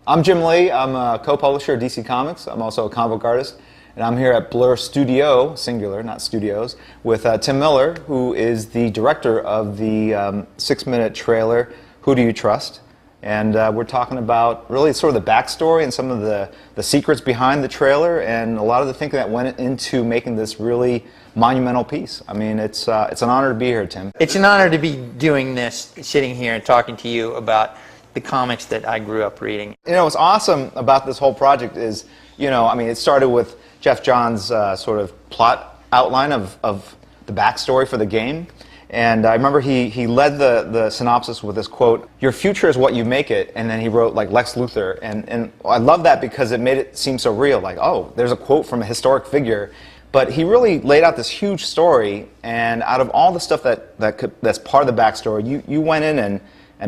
I'm Jim Lee. I'm a co-publisher of DC Comics. I'm also a comic book artist. And I'm here at Blur Studio, singular, not studios, with Tim Miller, who is the director of the 6-minute trailer, Who Do You Trust? And we're talking about really sort of the backstory and some of the secrets behind the trailer and a lot of the thinking that went into making this really monumental piece. I mean, it's an honor to be here, Tim. It's an honor to be doing this, sitting here and talking to you about the comics that I grew up reading. You know, what's awesome about this whole project is, you know, I mean, it started with Geoff Johns' sort of plot outline of the backstory for the game. And I remember he led the synopsis with this quote, "Your future is what you make it," and then he wrote like Lex Luthor. And I love that because it made it seem so real, like, oh, there's a quote from a historic figure. But he really laid out this huge story, and out of all the stuff that's part of the backstory, you went in and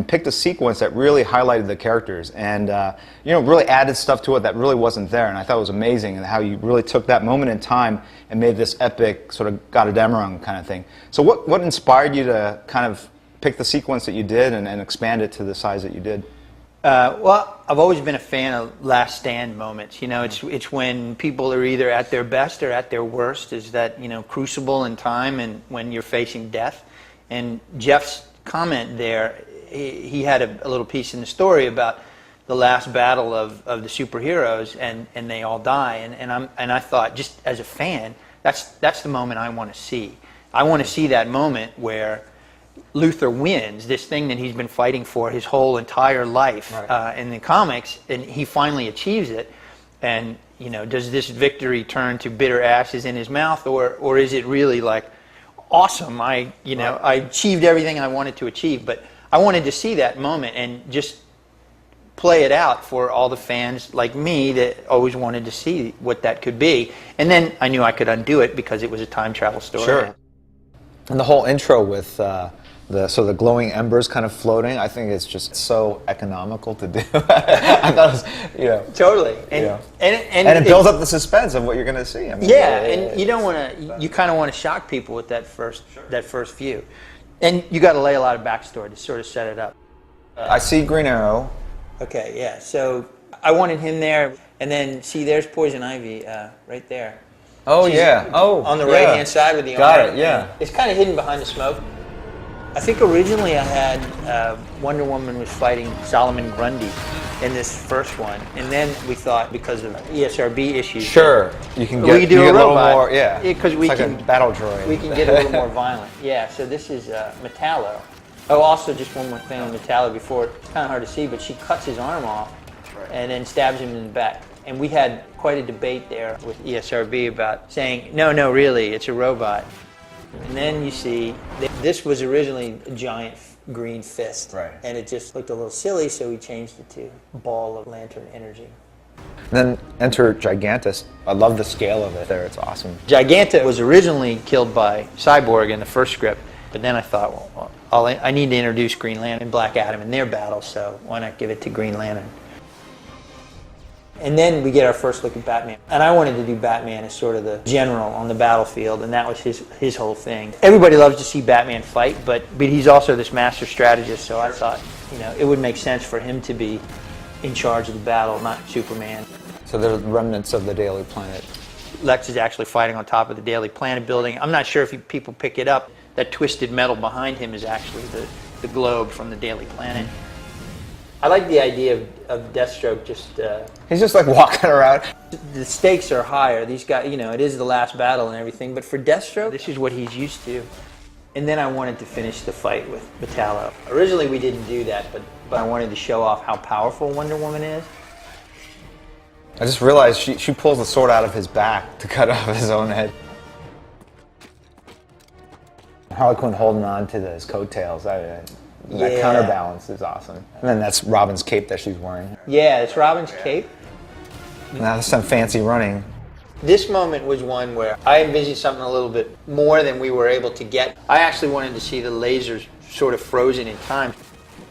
picked a sequence that really highlighted the characters and you know, really added stuff to it that really wasn't there. And I thought it was amazing and how you really took that moment in time and made this epic sort of Götterdämmerung kind of thing. So what inspired you to kind of pick the sequence that you did and expand it to the size that you did? Well, I've always been a fan of last stand moments. You know, it's when people are either at their best or at their worst, is that, you know, crucible in time and when you're facing death. And Jeff's comment there, he had a little piece in the story about the last battle of the superheroes and they all die. And I thought, just as a fan, that's the moment I want to see. I want to see that moment where Luthor wins this thing that he's been fighting for his whole entire life, right, in the comics, and he finally achieves it. And, you know, does this victory turn to bitter ashes in his mouth, or is it really like, awesome, I achieved everything I wanted to achieve? But I wanted to see that moment and just play it out for all the fans like me that always wanted to see what that could be. And then I knew I could undo it because it was a time travel story. Sure. And the whole intro with the glowing embers kind of floating, I think it's just so economical to do. I thought it was, you know, totally, and it builds up the suspense of what you're going to see. I mean, yeah, and you don't want to. You kind of want to shock people with that first view, and you got to lay a lot of backstory to sort of set it up. I see Green Arrow. Okay, yeah. So I wanted him there, and then see, there's Poison Ivy right there. Oh, yeah. Oh, on the right-hand side with the arm. Got it. Yeah. It's kind of hidden behind the smoke. I think originally I had Wonder Woman was fighting Solomon Grundy in this first one, and then we thought because of ESRB issues, sure, you can do a little robot, more, yeah, because we like can a battle droid. We can get a little more violent. Yeah. So this is Metallo. Oh, also just one more thing on Metallo before, it's kind of hard to see, but she cuts his arm off and then stabs him in the back. And we had quite a debate there with ESRB about saying, no, really, it's a robot. And then you see, this was originally a giant green fist. Right. And it just looked a little silly, so we changed it to ball of lantern energy. Then enter Gigantus. I love the scale of it there, it's awesome. Giganta was originally killed by Cyborg in the first script, but then I thought, well, I need to introduce Green Lantern and Black Adam in their battle, so why not give it to Green Lantern? And then we get our first look at Batman. And I wanted to do Batman as sort of the general on the battlefield, and that was his whole thing. Everybody loves to see Batman fight, but he's also this master strategist, so I thought, you know, it would make sense for him to be in charge of the battle, not Superman. So there's remnants of the Daily Planet. Lex is actually fighting on top of the Daily Planet building. I'm not sure if people pick it up. That twisted metal behind him is actually the globe from the Daily Planet. I like the idea of Deathstroke just... He's just like walking around. The stakes are higher. These guys, you know, it is the last battle and everything, but for Deathstroke, this is what he's used to. And then I wanted to finish the fight with Metallo. Originally we didn't do that, but I wanted to show off how powerful Wonder Woman is. I just realized she pulls the sword out of his back to cut off his own head. Harley Quinn holding on to his coattails. That counterbalance is awesome. And then that's Robin's cape that she's wearing. Yeah, it's Robin's cape. Now that's some fancy running. This moment was one where I envisioned something a little bit more than we were able to get. I actually wanted to see the lasers sort of frozen in time.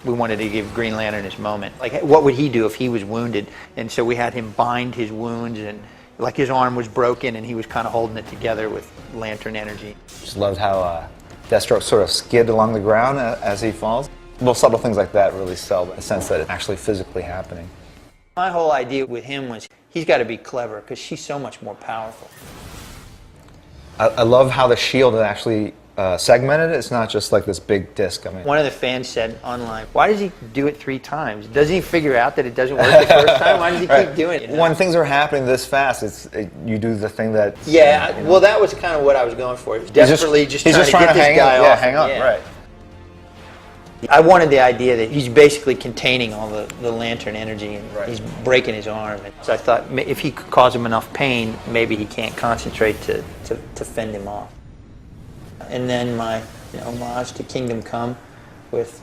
We wanted to give Green Lantern his moment. Like, what would he do if he was wounded? And so we had him bind his wounds, and like his arm was broken and he was kind of holding it together with lantern energy. Just loved how Deathstroke sort of skid along the ground as he falls. Little subtle things like that really sell the sense that it's actually physically happening. My whole idea with him was he's got to be clever because she's so much more powerful. I love how the shield is actually segmented. It's not just like this big disc. I mean, one of the fans said online, why does he do it 3 times? Doesn't he figure out that it doesn't work the first time? Why does he keep doing it? When things are happening this fast, you do the thing that... Yeah, well, that was kind of what I was going for. Desperately he's just trying to get this guy off. Hang on, right. I wanted the idea that he's basically containing all the lantern energy, and he's breaking his arm. And so I thought if he could cause him enough pain, maybe he can't concentrate to fend him off. And then my homage to Kingdom Come with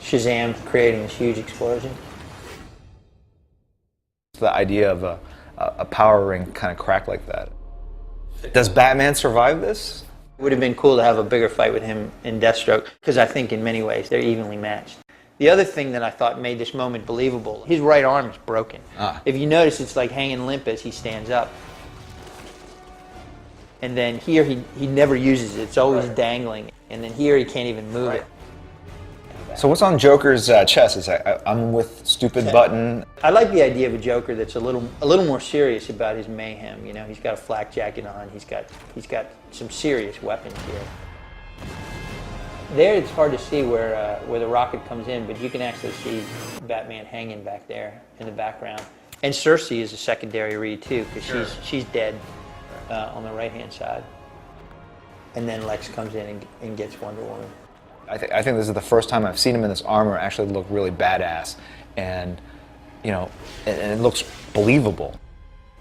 Shazam creating this huge explosion. The idea of a power ring kind of crack like that. Does Batman survive this? It would have been cool to have a bigger fight with him and Deathstroke, because I think in many ways they're evenly matched. The other thing that I thought made this moment believable, his right arm is broken. If you notice, it's like hanging limp as he stands up. And then here he never uses it, it's always dangling. And then here he can't even move it. So what's on Joker's chest? Is I'm with stupid button. I like the idea of a Joker that's a little more serious about his mayhem. He's got a flak jacket on. He's got some serious weapons here. There, it's hard to see where the rocket comes in, but you can actually see Batman hanging back there in the background. And Cersei is a secondary read too, because she's dead on the right-hand side. And then Lex comes in and gets Wonder Woman. I think this is the first time I've seen him in this armor actually look really badass, and and it looks believable.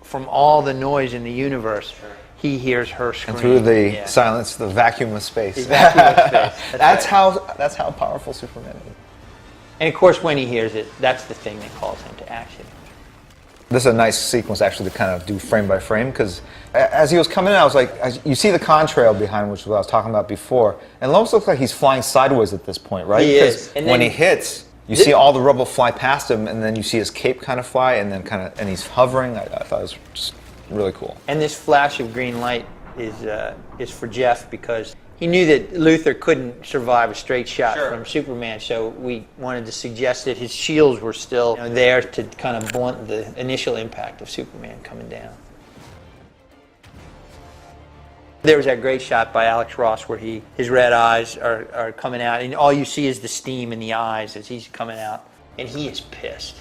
From all the noise in the universe, he hears her scream. And through the silence, the vacuum of space. The vacuum of space. That's how powerful Superman is. And of course, when he hears it, that's the thing that calls him to action. This is a nice sequence actually to kind of do frame by frame, because as he was coming in, I was like, you see the contrail behind, which was what I was talking about before, and it almost looks like he's flying sideways at this point, right? He is. And when he hits, you see all the rubble fly past him, and then you see his cape kind of fly, and then and he's hovering. I thought it was just really cool. And this flash of green light is for Jeff, because he knew that Luthor couldn't survive a straight shot from Superman, so we wanted to suggest that his shields were still there to kind of blunt the initial impact of Superman coming down. There was that great shot by Alex Ross where his red eyes are coming out, and all you see is the steam in the eyes as he's coming out, and he is pissed.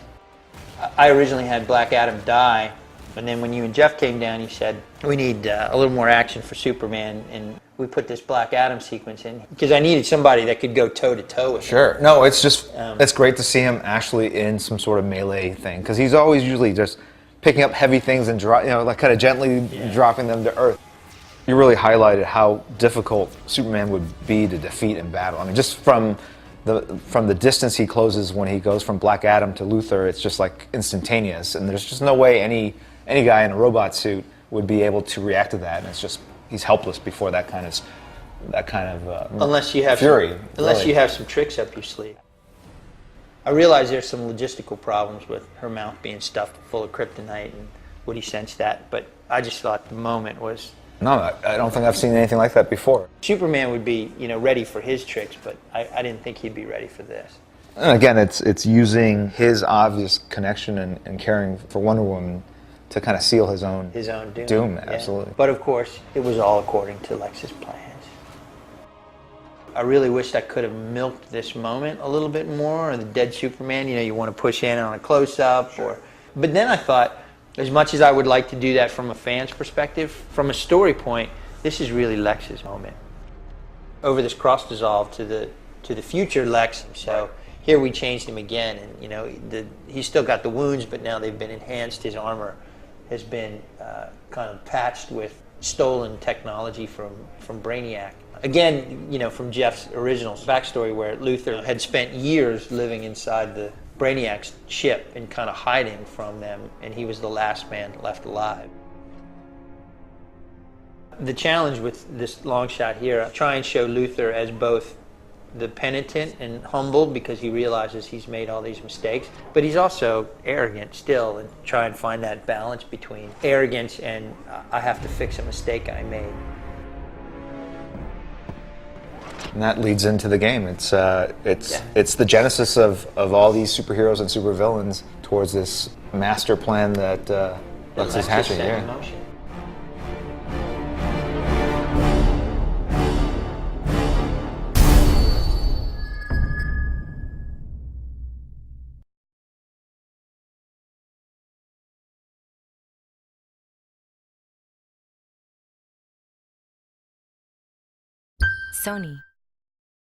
I originally had Black Adam die, and then when you and Jeff came down, you said, we need a little more action for Superman, and we put this Black Adam sequence in because I needed somebody that could go toe-to-toe with him. Sure. No, it's just, it's great to see him actually in some sort of melee thing, because he's always usually just picking up heavy things and like kind of gently dropping them to earth. You really highlighted how difficult Superman would be to defeat in battle. I mean, just from the distance he closes when he goes from Black Adam to Luthor, it's just like instantaneous, and there's just no way any guy in a robot suit would be able to react to that, and it's just he's helpless before that kind of unless you have fury. Unless you have some tricks up your sleeve. I realize there's some logistical problems with her mouth being stuffed full of kryptonite, and Woody sensed that, but I just thought the moment was. No, I don't think I've seen anything like that before. Superman would be, ready for his tricks, but I didn't think he'd be ready for this. And again, it's using his obvious connection and caring for Wonder Woman to kind of seal his own doom. Absolutely. But of course, it was all according to Lex's plans. I really wished I could have milked this moment a little bit more, or the dead Superman. You want to push in on a close-up, but then I thought, as much as I would like to do that from a fan's perspective, from a story point, this is really Lex's moment. Over this cross dissolve to the future Lex. So here we changed him again, and he's still got the wounds, but now they've been enhanced. His armor has been kind of patched with stolen technology from Brainiac. Again, from Jeff's original backstory, where Luthor had spent years living inside the Brainiac's ship and kind of hiding from them, and he was the last man left alive. The challenge with this long shot here, try and show Luthor as both the penitent and humbled because he realizes he's made all these mistakes, but he's also arrogant still, and try and find that balance between arrogance and I have to fix a mistake I made. And that leads into the game. It's the genesis of all these superheroes and supervillains towards this master plan that Lex is hatching. Set in Yeah. motion. Sony.